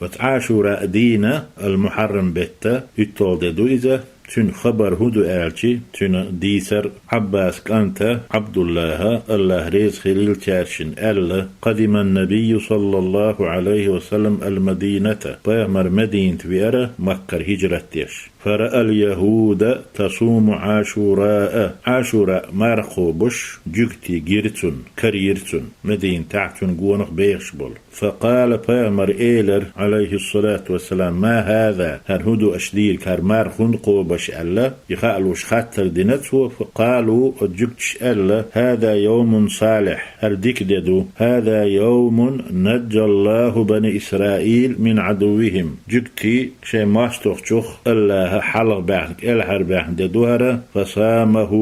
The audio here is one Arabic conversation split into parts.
وتعاشوراء دينا المحرم بيتا يتولدو إذا تن خبر هدو آلشي تن ديسر عباس كانت عبد الله ريز خليل تارشن ألا قدم النبي صلى الله عليه وسلم المدينة بامر مدينة بيرة مكة هجرة تيش فرأى اليهود تصوم عاشوراء مارخو بش جكتي جيرتون كريرتون مدين تحتن قونق بيشبل فقال بامر إيلر عليه الصلاة والسلام ما هذا هدو أشدير كار مارخون قوبش ألا يخالوش خاتر دينتو فقالوا جكتش ألا هذا يوم صالح هرديك ديدو هذا يوم نجى الله بني إسرائيل من عدوهم جكتي شي ماستوخ ألا حلق باحك الحر باحك دوهرة فصامه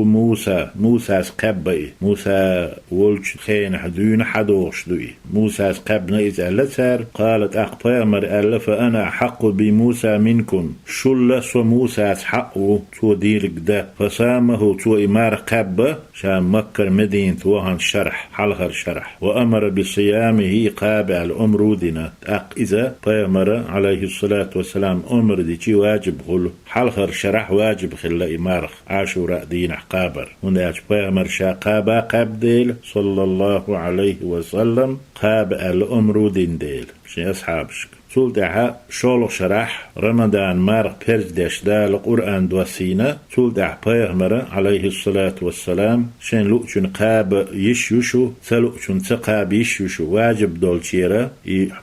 موسى سقبئ موسى ولش خين حدون حدوش دوئ موسى سقبنا إذا لسر قالت أقبامر ألا فأنا أحق بموسى منكم شل سو موسى حقه تو ديرك ده فصامه تو إمار قبة شام مكر مدينة وهن شرح حلقر شرح وأمر بصيامه قابع الأمرودنا إذا بامر عليه الصلاة والسلام أمر دي واجب غلو حلقر شرح واجب خلا إمارخ عاشوراء دين قابر وناج بامر شاقابا قابديل صلى الله عليه وسلم قابع الأمرودين ديل شي أصحابشك تول دعا شولق شرح رمضان مارق برز داش دال قرآن دوسينا تول دعا بيغمر عليه الصلاة والسلام شين لؤشن قاب يشيوشو تلؤشن تقاب يشيوشو واجب دولشيرا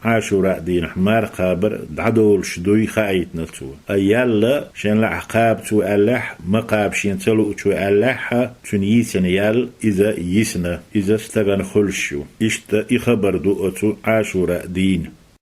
عاشوراء دين حمار قابر دعدول شدوي خايت نتو أيالا شين لعقاب تو ألح مقاب شين تلؤشو ألح تنيسن يال إذا يسنا إذا استغن خلشو إخبر دوءتو عاشوراء دين